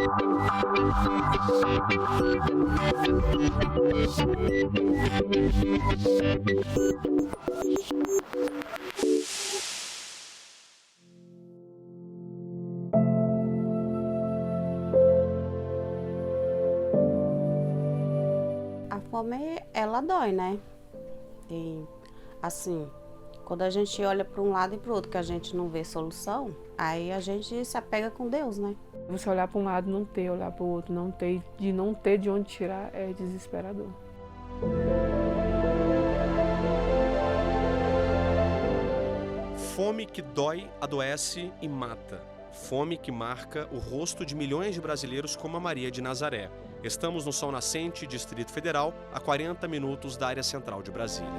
A fome, ela dói, né? E, assim, quando a gente olha para um lado e para o outro, que a gente não vê solução, aí a gente se apega com Deus, né? Você olhar para um lado, não ter, olhar para o outro, não ter de onde tirar, é desesperador. Fome que dói, adoece e mata. Fome que marca o rosto de milhões de brasileiros como a Maria de Nazaré. Estamos no Sol Nascente, Distrito Federal, a 40 minutos da área central de Brasília.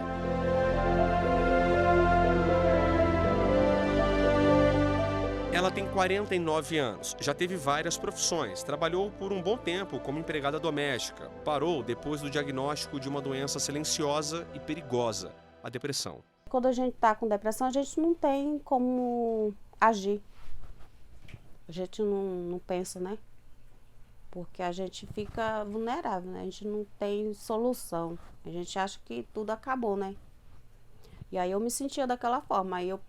Ela tem 49 anos, já teve várias profissões, trabalhou por um bom tempo como empregada doméstica, parou depois do diagnóstico de uma doença silenciosa e perigosa, a depressão. Quando a gente tá com depressão, a gente não tem como agir. A gente não pensa, né? Porque a gente fica vulnerável, né? A gente não tem solução. A gente acha que tudo acabou, né? E aí eu me sentia daquela forma. Aí eu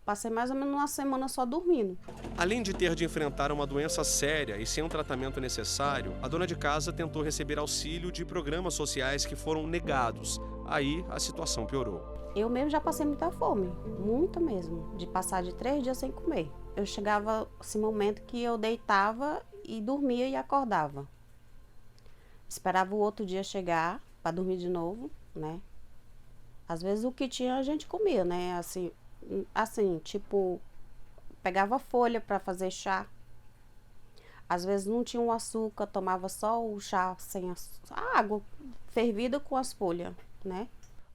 passei mais ou menos uma semana só dormindo. Além de ter de enfrentar uma doença séria e sem um tratamento necessário, a dona de casa tentou receber auxílio de programas sociais que foram negados. Aí a situação piorou. Eu mesmo já passei muita fome, muita mesmo, de passar de 3 dias sem comer. Eu chegava esse momento que eu deitava e dormia e acordava. Esperava o outro dia chegar para dormir de novo, né? Às vezes o que tinha a gente comia, né? Assim, tipo, pegava folha para fazer chá. Às vezes não tinha o açúcar, tomava só o chá sem a água fervida com as folhas, né?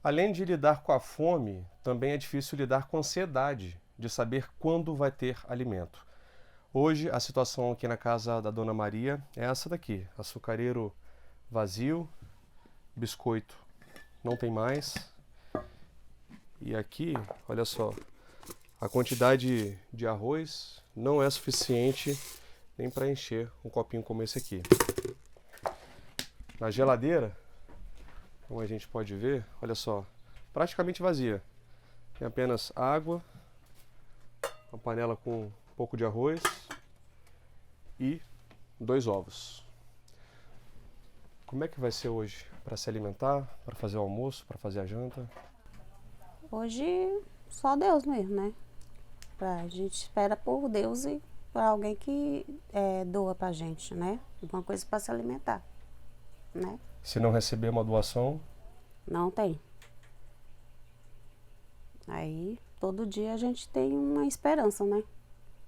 Além de lidar com a fome, também é difícil lidar com a ansiedade de saber quando vai ter alimento. Hoje, a situação aqui na casa da Dona Maria é essa daqui. Açucareiro vazio, biscoito não tem mais. E aqui, olha só, a quantidade de arroz não é suficiente nem para encher um copinho como esse aqui. Na geladeira, como a gente pode ver, olha só, praticamente vazia. Tem apenas água, uma panela com um pouco de arroz e 2 ovos. Como é que vai ser hoje? Para se alimentar, para fazer o almoço, para fazer a janta? Hoje só Deus mesmo, né? A gente espera por Deus e por alguém que doa pra gente, né? Alguma coisa para se alimentar, né? Se não receber uma doação? Não tem. Aí, todo dia a gente tem uma esperança, né?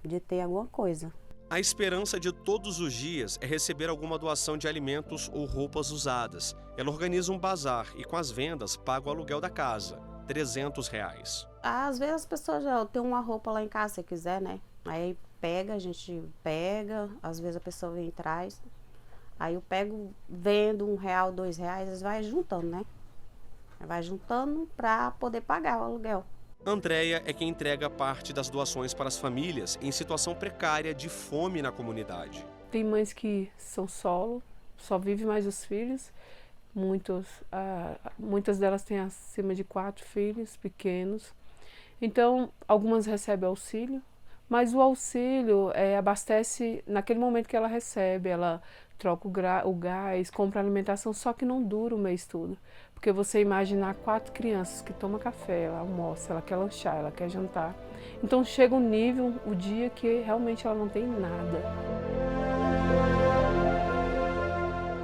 De ter alguma coisa. A esperança de todos os dias é receber alguma doação de alimentos ou roupas usadas. Ela organiza um bazar e com as vendas paga o aluguel da casa, R$ 300. Às vezes as pessoas já têm uma roupa lá em casa, se quiser, né? Aí a gente pega, às vezes a pessoa vem e traz. Aí eu pego, vendo R$ 1, R$ 2, vai juntando, né? Vai juntando para poder pagar o aluguel. Andréia é quem entrega parte das doações para as famílias em situação precária de fome na comunidade. Tem mães que são solo, só vivem mais os filhos. Muitas delas têm acima de 4 filhos pequenos. Então, algumas recebem auxílio, mas o auxílio abastece naquele momento que ela recebe, ela troca o gás, compra alimentação, só que não dura o mês todo. Porque você imaginar 4 crianças que tomam café, ela almoça, ela quer lanchar, ela quer jantar. Então chega um nível, o dia que realmente ela não tem nada.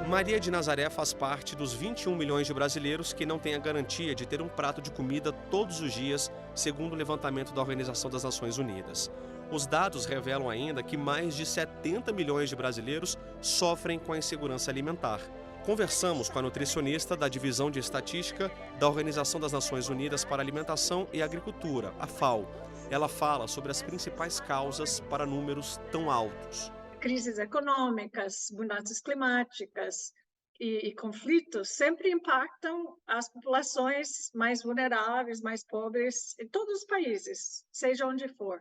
Maria de Nazaré faz parte dos 21 milhões de brasileiros que não têm a garantia de ter um prato de comida todos os dias, segundo o levantamento da Organização das Nações Unidas. Os dados revelam ainda que mais de 70 milhões de brasileiros sofrem com a insegurança alimentar. Conversamos com a nutricionista da Divisão de Estatística da Organização das Nações Unidas para a Alimentação e Agricultura, a FAO. Ela fala sobre as principais causas para números tão altos. Crises econômicas, mudanças climáticas e conflitos sempre impactam as populações mais vulneráveis, mais pobres, em todos os países, seja onde for.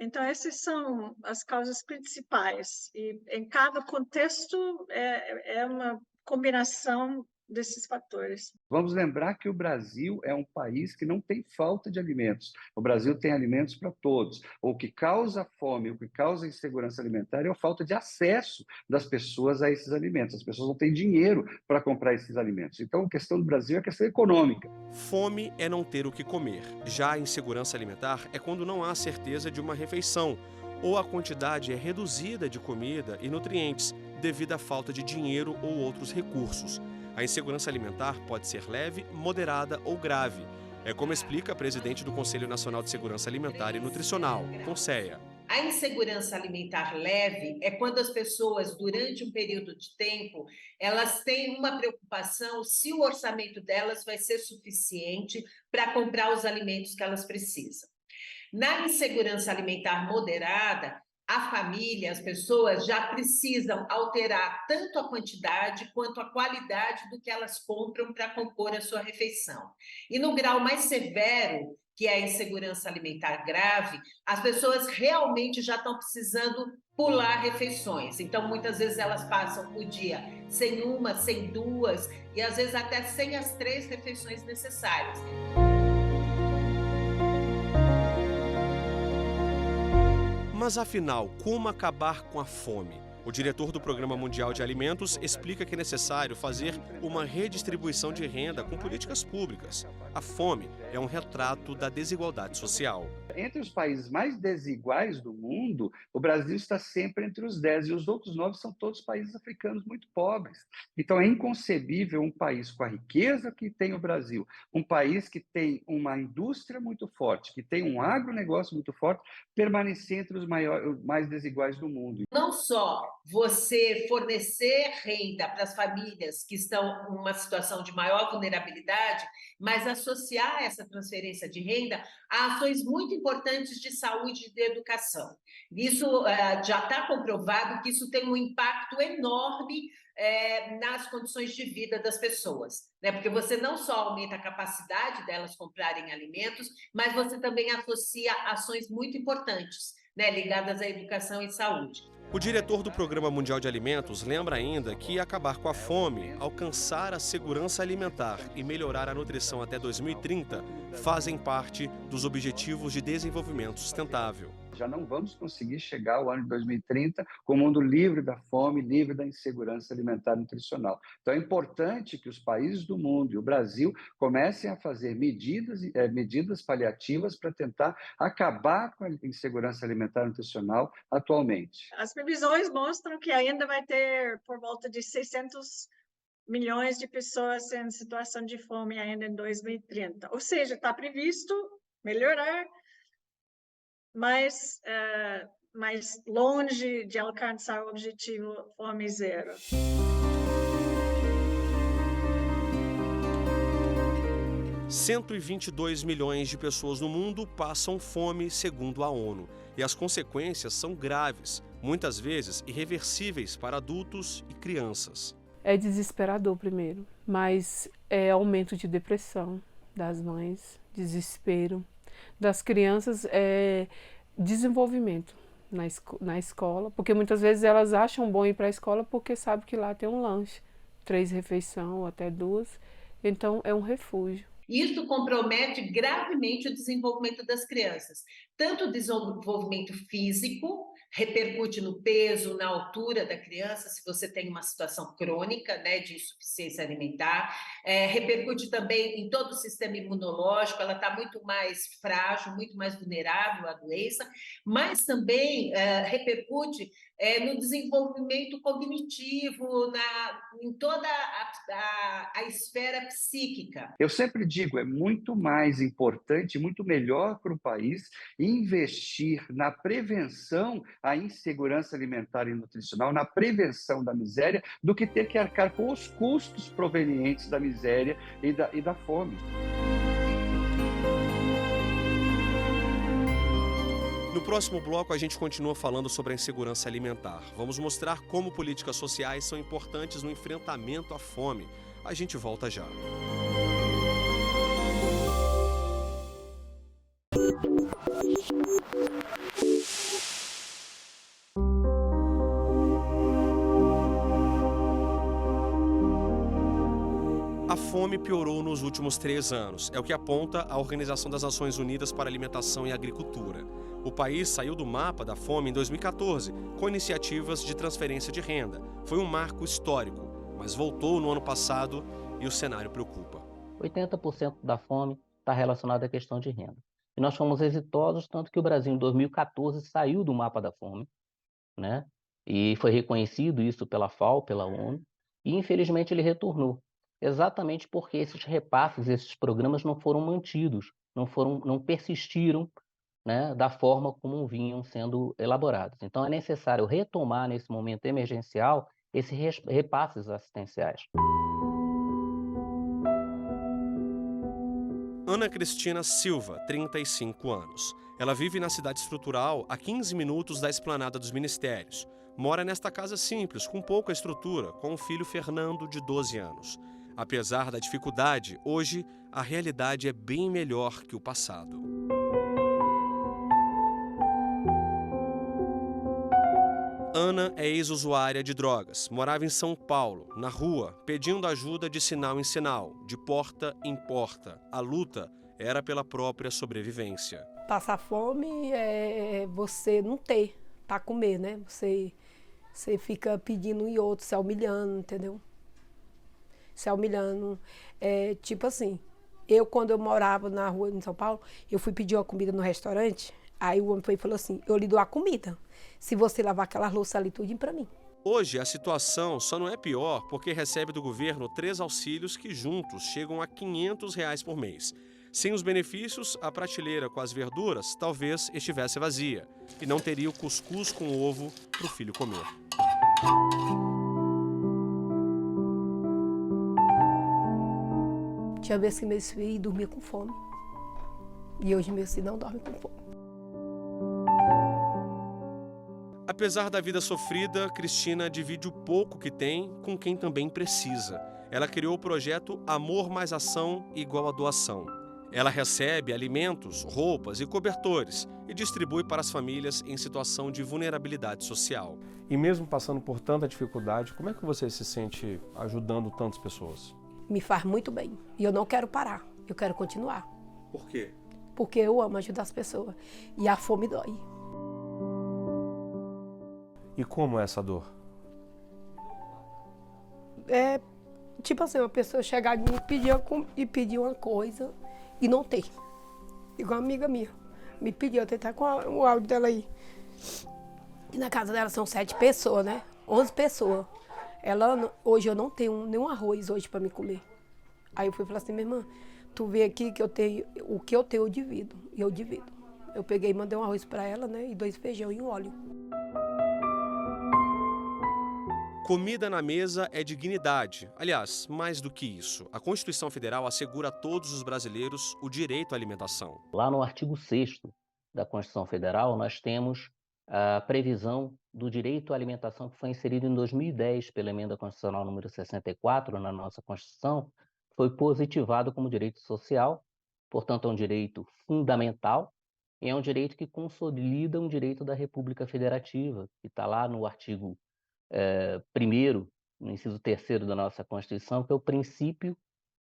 Então, essas são as causas principais. E em cada contexto é uma combinação desses fatores. Vamos lembrar que o Brasil é um país que não tem falta de alimentos. O Brasil tem alimentos para todos. O que causa fome, o que causa insegurança alimentar é a falta de acesso das pessoas a esses alimentos. As pessoas não têm dinheiro para comprar esses alimentos. Então, a questão do Brasil é a questão econômica. Fome é não ter o que comer. Já a insegurança alimentar é quando não há certeza de uma refeição ou a quantidade é reduzida de comida e nutrientes devido à falta de dinheiro ou outros recursos. A insegurança alimentar pode ser leve, moderada ou grave. É como explica a presidente do Conselho Nacional de Segurança Alimentar e Nutricional, CONSEA. A insegurança alimentar leve é quando as pessoas, durante um período de tempo, elas têm uma preocupação se o orçamento delas vai ser suficiente para comprar os alimentos que elas precisam. Na insegurança alimentar moderada, a família, as pessoas já precisam alterar tanto a quantidade quanto a qualidade do que elas compram para compor a sua refeição. E no grau mais severo, que é a insegurança alimentar grave, as pessoas realmente já estão precisando pular refeições. Então, muitas vezes elas passam o dia sem uma, sem duas e às vezes até sem as 3 refeições necessárias. Mas afinal, como acabar com a fome? O diretor do Programa Mundial de Alimentos explica que é necessário fazer uma redistribuição de renda com políticas públicas. A fome é um retrato da desigualdade social. Entre os países mais desiguais do mundo, o Brasil está sempre entre os 10 e os outros 9 são todos países africanos muito pobres. Então é inconcebível um país com a riqueza que tem o Brasil, um país que tem uma indústria muito forte, que tem um agronegócio muito forte, permanecer entre os mais desiguais do mundo. Não só você fornecer renda para as famílias que estão em uma situação de maior vulnerabilidade, mas associar essa transferência de renda a ações muito importantes de saúde e de educação. Isso já está comprovado que isso tem um impacto enorme nas condições de vida das pessoas, né? Porque você não só aumenta a capacidade delas comprarem alimentos, mas você também associa ações muito importantes, né, ligadas à educação e saúde. O diretor do Programa Mundial de Alimentos lembra ainda que acabar com a fome, alcançar a segurança alimentar e melhorar a nutrição até 2030 fazem parte dos Objetivos de Desenvolvimento Sustentável. Já não vamos conseguir chegar ao ano de 2030 com o mundo livre da fome, livre da insegurança alimentar e nutricional. Então é importante que os países do mundo e o Brasil comecem a fazer medidas paliativas para tentar acabar com a insegurança alimentar e nutricional atualmente. As previsões mostram que ainda vai ter por volta de 600 milhões de pessoas em situação de fome ainda em 2030. Ou seja, está previsto melhorar, mas mais longe de alcançar o objetivo fome zero. – 122 milhões de pessoas no mundo passam fome, segundo a ONU. E as consequências são graves, muitas vezes irreversíveis para adultos e crianças. É desesperador primeiro, mas é aumento de depressão das mães, desespero. Das crianças, desenvolvimento na escola, porque muitas vezes elas acham bom ir para a escola porque sabem que lá tem um lanche, 3 refeições ou até 2, então é um refúgio. Isso compromete gravemente o desenvolvimento das crianças, tanto o desenvolvimento físico, repercute no peso, na altura da criança, se você tem uma situação crônica, né, de insuficiência alimentar, repercute também em todo o sistema imunológico, ela está muito mais frágil, muito mais vulnerável à doença, mas também repercute no desenvolvimento cognitivo, em toda a esfera psíquica. Eu sempre digo, é muito mais importante, muito melhor para o país investir na prevenção à insegurança alimentar e nutricional, na prevenção da miséria, do que ter que arcar com os custos provenientes da miséria e da fome. No próximo bloco, a gente continua falando sobre a insegurança alimentar. Vamos mostrar como políticas sociais são importantes no enfrentamento à fome. A gente volta já. fome piorou nos últimos 3 anos. É o que aponta a Organização das Nações Unidas para a Alimentação e Agricultura. O país saiu do mapa da fome em 2014, com iniciativas de transferência de renda. Foi um marco histórico, mas voltou no ano passado e o cenário preocupa. 80% da fome está relacionada à questão de renda. E nós fomos exitosos, tanto que o Brasil, em 2014, saiu do mapa da fome, né? E foi reconhecido isso pela FAO, pela ONU, e infelizmente ele retornou, exatamente porque esses repasses, esses programas não foram mantidos, não persistiram, né, da forma como vinham sendo elaborados. Então é necessário retomar nesse momento emergencial esses repasses assistenciais. Ana Cristina Silva, 35 anos. Ela vive na cidade estrutural, a 15 minutos da esplanada dos ministérios. Mora nesta casa simples, com pouca estrutura, com o filho Fernando, de 12 anos. Apesar da dificuldade, hoje a realidade é bem melhor que o passado. Ana é ex-usuária de drogas. Morava em São Paulo, na rua, pedindo ajuda de sinal em sinal, de porta em porta. A luta era pela própria sobrevivência. Passar fome é você não ter para comer, né? Você fica pedindo e outro, se humilhando, entendeu? Se humilhando. Tipo assim, quando eu morava na rua em São Paulo, eu fui pedir uma comida no restaurante, aí o homem foi e falou assim, eu lhe dou a comida, se você lavar aquela louça ali tudinho para mim. Hoje a situação só não é pior porque recebe do governo 3 auxílios que juntos chegam a R$500 por mês. Sem os benefícios, a prateleira com as verduras talvez estivesse vazia e não teria o cuscuz com ovo para o filho comer. Tinha vezes que meus filhos dormiam com fome e hoje meus filhos não dormem com fome. Apesar da vida sofrida, Cristina divide o pouco que tem com quem também precisa. Ela criou o projeto Amor Mais Ação igual a Doação. Ela recebe alimentos, roupas e cobertores e distribui para as famílias em situação de vulnerabilidade social. E mesmo passando por tanta dificuldade, como é que você se sente ajudando tantas pessoas? Me faz muito bem e eu não quero parar, eu quero continuar. Por quê? Porque eu amo ajudar as pessoas e a fome dói. E como é essa dor? É tipo assim, uma pessoa chegar de mim e pedir uma coisa e não ter. Igual uma amiga minha me pediu, eu tenho até com o áudio dela aí. E na casa dela são 7 pessoas, né? 11 pessoas. Hoje eu não tenho nenhum arroz hoje para me comer. Aí eu fui falar assim, minha irmã, tu vê aqui que eu tenho, o que eu tenho eu divido. E eu divido. Eu peguei e mandei um arroz para ela, né? E 2 feijão e um óleo. Comida na mesa é dignidade. Aliás, mais do que isso, a Constituição Federal assegura a todos os brasileiros o direito à alimentação. Lá no artigo 6º da Constituição Federal, nós temos a previsão do direito à alimentação que foi inserido em 2010 pela Emenda Constitucional número 64 na nossa Constituição, foi positivado como direito social, portanto é um direito fundamental e é um direito que consolida um direito da República Federativa, que está lá no artigo 1º, no inciso 3º da nossa Constituição, que é o princípio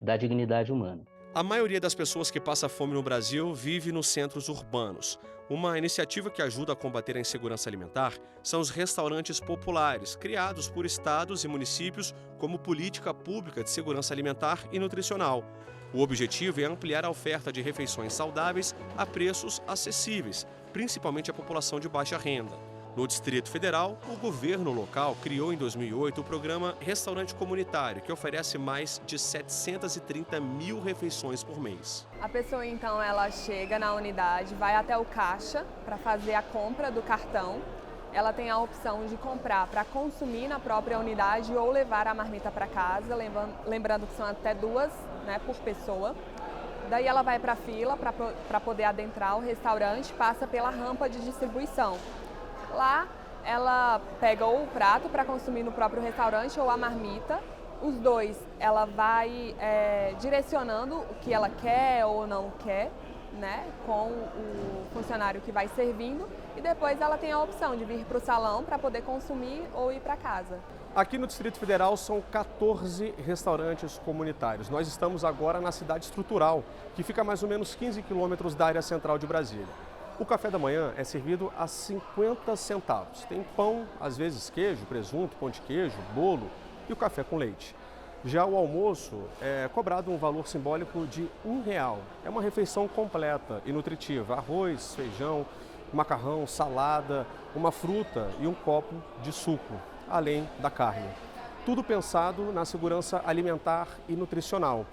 da dignidade humana. A maioria das pessoas que passa fome no Brasil vive nos centros urbanos. Uma iniciativa que ajuda a combater a insegurança alimentar são os restaurantes populares, criados por estados e municípios como política pública de segurança alimentar e nutricional. O objetivo é ampliar a oferta de refeições saudáveis a preços acessíveis, principalmente à população de baixa renda. No Distrito Federal, o governo local criou em 2008 o programa Restaurante Comunitário, que oferece mais de 730 mil refeições por mês. A pessoa, então, ela chega na unidade, vai até o caixa para fazer a compra do cartão. Ela tem a opção de comprar para consumir na própria unidade ou levar a marmita para casa, lembrando que são até 2, né, por pessoa. Daí ela vai para a fila para poder adentrar o restaurante, passa pela rampa de distribuição. Lá, ela pega ou o prato para consumir no próprio restaurante ou a marmita. Os dois, ela vai direcionando o que ela quer ou não quer, né, com o funcionário que vai servindo. e depois ela tem a opção de vir para o salão para poder consumir ou ir para casa. Aqui no Distrito Federal são 14 restaurantes comunitários. Nós estamos agora na cidade estrutural, que fica a mais ou menos 15 quilômetros da área central de Brasília. O café da manhã é servido a 50 centavos. Tem pão, às vezes queijo, presunto, pão de queijo, bolo e o café com leite. Já o almoço é cobrado um valor simbólico de R$1. É uma refeição completa e nutritiva. Arroz, feijão, macarrão, salada, uma fruta e um copo de suco, além da carne. Tudo pensado na segurança alimentar e nutricional.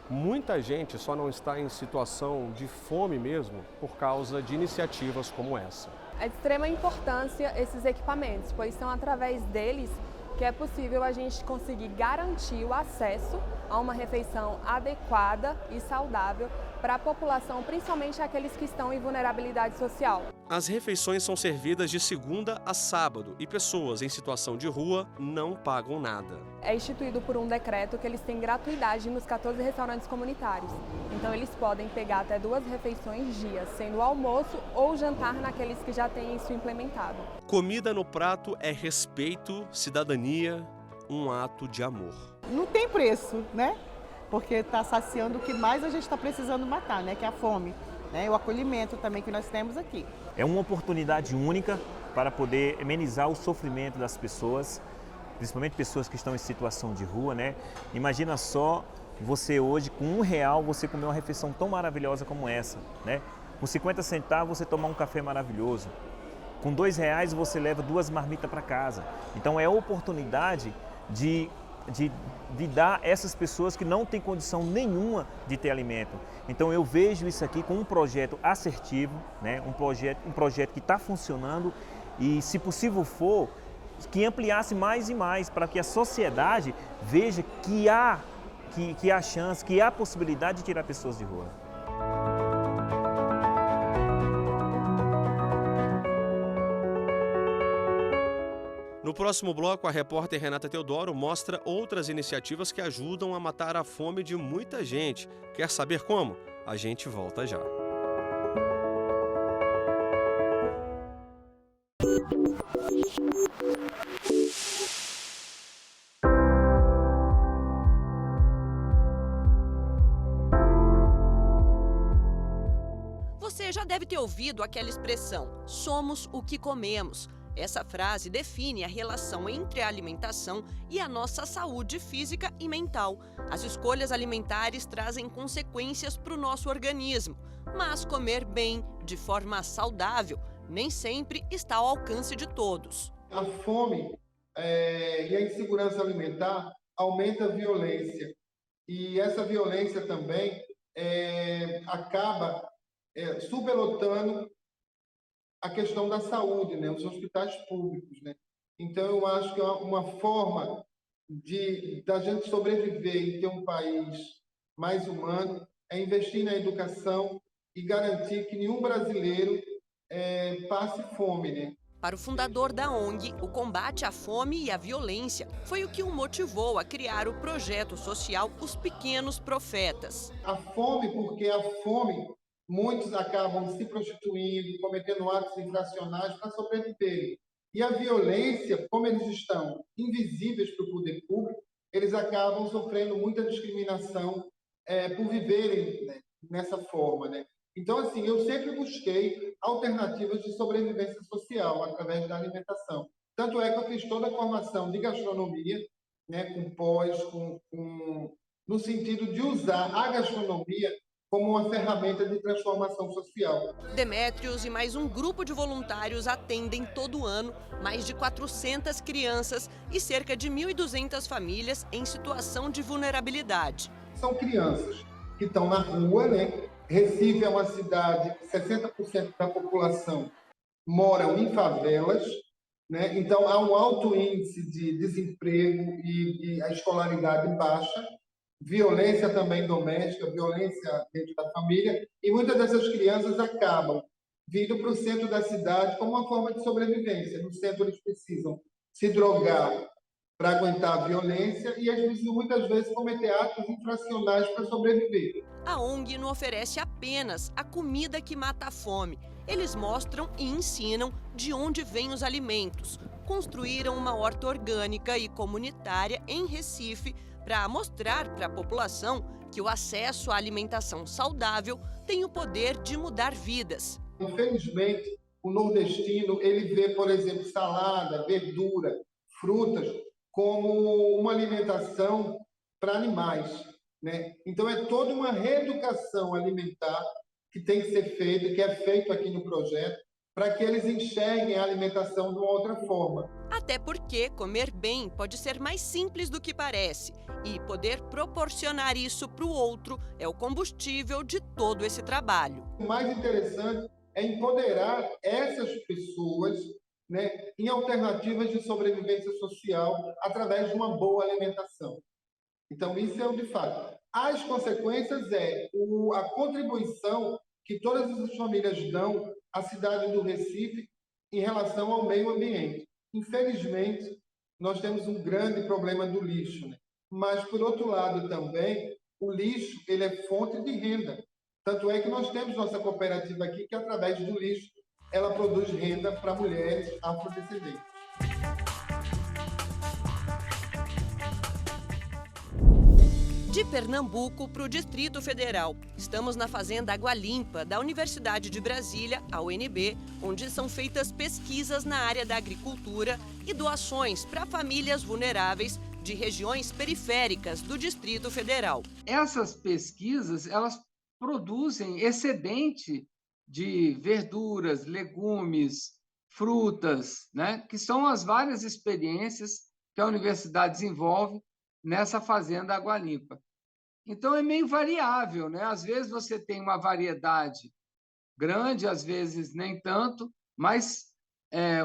Muita gente só não está em situação de fome mesmo por causa de iniciativas como essa. É de extrema importância esses equipamentos, pois são através deles que é possível a gente conseguir garantir o acesso a uma refeição adequada e saudável para a população, principalmente aqueles que estão em vulnerabilidade social. As refeições são servidas de segunda a sábado e pessoas em situação de rua não pagam nada. É instituído por um decreto que eles têm gratuidade nos 14 restaurantes comunitários. Então eles podem pegar até 2 refeições dia, sendo o almoço ou jantar naqueles que já têm isso implementado. Comida no prato é respeito, cidadania, um ato de amor. Não tem preço, né? Porque está saciando o que mais a gente está precisando matar, né? Que é a fome, né? E o acolhimento também que nós temos aqui. É uma oportunidade única para poder amenizar o sofrimento das pessoas, principalmente pessoas que estão em situação de rua, né? Imagina só você hoje, com R$1, você comer uma refeição tão maravilhosa como essa, né? Com 50 centavos você tomar um café maravilhoso. Com R$2 você leva 2 marmitas para casa. Então é a oportunidade de dar a essas pessoas que não têm condição nenhuma de ter alimento. Então eu vejo isso aqui como um projeto assertivo, né? Um projeto que está funcionando e, se possível for, que ampliasse mais e mais para que a sociedade veja que há chance, que há possibilidade de tirar pessoas de rua. No próximo bloco, a repórter Renata Teodoro mostra outras iniciativas que ajudam a matar a fome de muita gente. Quer saber como? A gente volta já. Você já deve ter ouvido aquela expressão, somos o que comemos. Essa frase define a relação entre a alimentação e a nossa saúde física e mental. As escolhas alimentares trazem consequências para o nosso organismo, mas comer bem, de forma saudável, nem sempre está ao alcance de todos. A fome e a insegurança alimentar aumenta a violência. E essa violência também acaba superlotando a questão da saúde, né? Os hospitais públicos, né? Então, eu acho que uma forma da gente sobreviver e ter um país mais humano é investir na educação e garantir que nenhum brasileiro passe fome, né? Para o fundador da ONG, o combate à fome e à violência foi o que o motivou a criar o projeto social Os Pequenos Profetas. A fome, porque a fome, muitos acabam se prostituindo, cometendo atos infracionais para sobreviverem. E a violência, como eles estão invisíveis para o poder público, eles acabam sofrendo muita discriminação por viverem, né, nessa forma, né? Então, assim, eu sempre busquei alternativas de sobrevivência social através da alimentação. Tanto é que eu fiz toda a formação de gastronomia, né, com pós, no sentido de usar a gastronomia como uma ferramenta de transformação social. Demétrios e mais um grupo de voluntários atendem todo ano mais de 400 crianças e cerca de 1.200 famílias em situação de vulnerabilidade. São crianças que estão na rua, né? Recife é uma cidade que 60% da população moram em favelas, né? Então há um alto índice de desemprego e a escolaridade baixa. Violência também doméstica, violência dentro da família, e muitas dessas crianças acabam vindo para o centro da cidade como uma forma de sobrevivência. No centro eles precisam se drogar para aguentar a violência e eles precisam muitas vezes cometer atos infracionais para sobreviver. A ONG não oferece apenas a comida que mata a fome. Eles mostram e ensinam de onde vêm os alimentos. Construíram uma horta orgânica e comunitária em Recife para mostrar para a população que o acesso à alimentação saudável tem o poder de mudar vidas. Infelizmente, o nordestino, ele vê, por exemplo, salada, verdura, frutas, como uma alimentação para animais, né? Então, é toda uma reeducação alimentar que tem que ser feita, que é feito aqui no projeto, para que eles enxerguem a alimentação de uma outra forma. Até porque comer bem pode ser mais simples do que parece. E poder proporcionar isso para o outro é o combustível de todo esse trabalho. O mais interessante é empoderar essas pessoas, né, em alternativas de sobrevivência social através de uma boa alimentação. Então, isso é o de fato. As consequências a contribuição que todas as famílias dão à cidade do Recife em relação ao meio ambiente. Infelizmente, nós temos um grande problema do lixo, né? Mas, por outro lado, também, o lixo ele é fonte de renda. Tanto é que nós temos nossa cooperativa aqui, que através do lixo, ela produz renda para mulheres afrodescendentes. De Pernambuco para o Distrito Federal. Estamos na Fazenda Água Limpa, da Universidade de Brasília, a UNB, onde são feitas pesquisas na área da agricultura e doações para famílias vulneráveis de regiões periféricas do Distrito Federal. Essas pesquisas, elas produzem excedente de verduras, legumes, frutas, né? Que são as várias experiências que a universidade desenvolve nessa Fazenda Água Limpa. Então, é meio variável, né? Às vezes você tem uma variedade grande, às vezes nem tanto, mas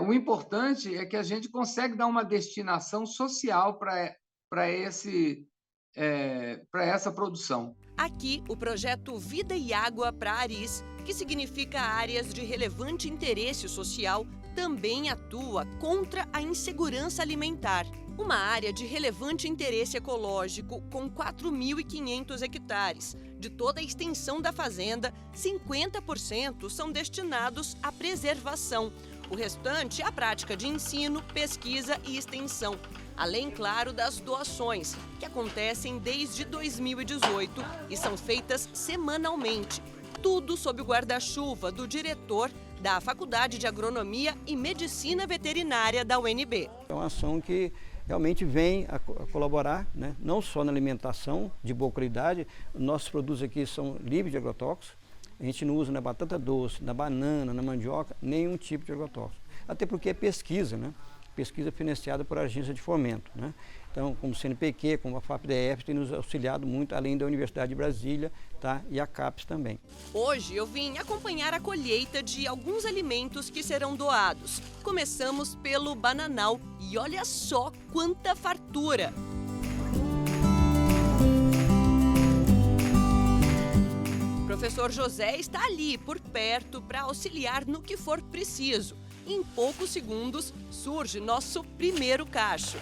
o importante é que a gente consegue dar uma destinação social para essa produção. Aqui, o projeto Vida e Água para Aris, que significa áreas de relevante interesse social, também atua contra a insegurança alimentar. Uma área de relevante interesse ecológico com 4.500 hectares. De toda a extensão da fazenda, 50% são destinados à preservação. O restante à prática de ensino, pesquisa e extensão. Além, claro, das doações, que acontecem desde 2018 e são feitas semanalmente. Tudo sob o guarda-chuva do diretor da Faculdade de Agronomia e Medicina Veterinária da UNB. É uma ação que realmente vem a colaborar, né? Não só na alimentação de boa qualidade, nossos produtos aqui são livres de agrotóxicos, a gente não usa na batata doce, na banana, na mandioca, nenhum tipo de agrotóxico. Até porque é pesquisa, né? Pesquisa financiada por agência de fomento, né? Então, como o CNPq, como a FAPDF, tem nos auxiliado muito, além da Universidade de Brasília, tá? E a CAPES também. Hoje eu vim acompanhar a colheita de alguns alimentos que serão doados. Começamos pelo bananal e olha só quanta fartura! O professor José está ali, por perto, para auxiliar no que for preciso. Em poucos segundos, surge nosso primeiro cacho.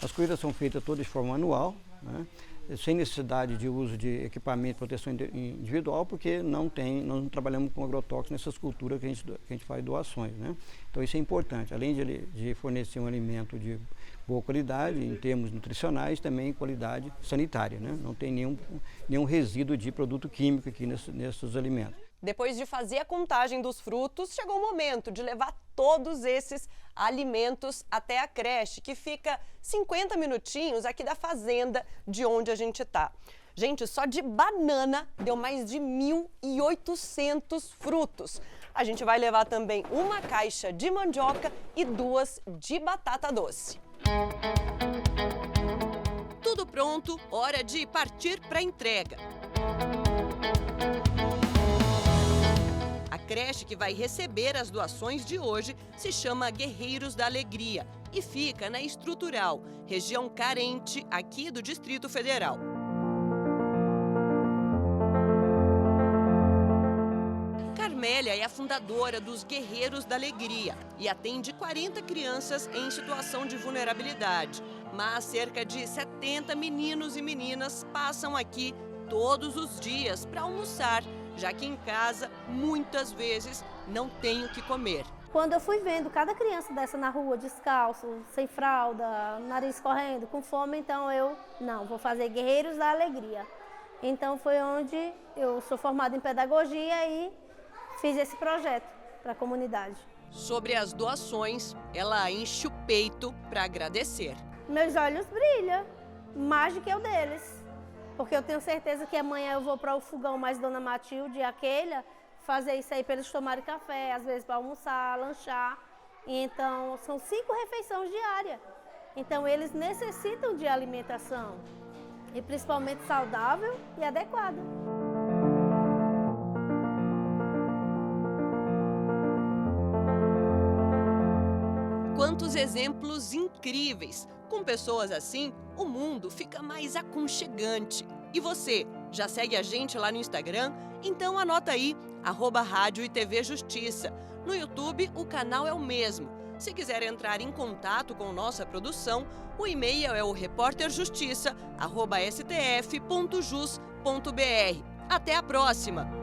As colheitas são feitas todas de forma manual, né? Sem necessidade de uso de equipamento de proteção individual, porque nós não trabalhamos com agrotóxicos nessas culturas que a gente faz doações, né? Então isso é importante, além de fornecer um alimento de boa qualidade, em termos nutricionais, também qualidade sanitária, né? Não tem nenhum resíduo de produto químico aqui nesses alimentos. Depois de fazer a contagem dos frutos, chegou o momento de levar todos esses alimentos até a creche, que fica 50 minutinhos aqui da fazenda de onde a gente está. Gente, só de banana deu mais de 1.800 frutos. A gente vai levar também uma caixa de mandioca e 2 de batata doce. Tudo pronto, hora de partir para a entrega. A creche que vai receber as doações de hoje se chama Guerreiros da Alegria e fica na Estrutural, região carente aqui do Distrito Federal. Carmélia é a fundadora dos Guerreiros da Alegria e atende 40 crianças em situação de vulnerabilidade. Mas cerca de 70 meninos e meninas passam aqui todos os dias para almoçar já que em casa, muitas vezes, não tem o que comer. Quando eu fui vendo cada criança dessa na rua, descalço, sem fralda, nariz correndo, com fome, então vou fazer Guerreiros da Alegria. Então foi onde eu sou formada em pedagogia e fiz esse projeto para a comunidade. Sobre as doações, ela enche o peito para agradecer. Meus olhos brilham, mais do que o deles. Porque eu tenho certeza que amanhã eu vou para o fogão mais Dona Matilde e aquela, fazer isso aí para eles tomarem café, às vezes para almoçar, lanchar. E então, são 5 refeições diárias. Então, eles necessitam de alimentação, e principalmente saudável e adequada. Quantos exemplos incríveis! Com pessoas assim, o mundo fica mais aconchegante. E você, já segue a gente lá no Instagram? Então anota aí, @Rádio e TV Justiça. No YouTube, o canal é o mesmo. Se quiser entrar em contato com nossa produção, o e-mail é o repórterjustiça@stf.jus.br. Até a próxima!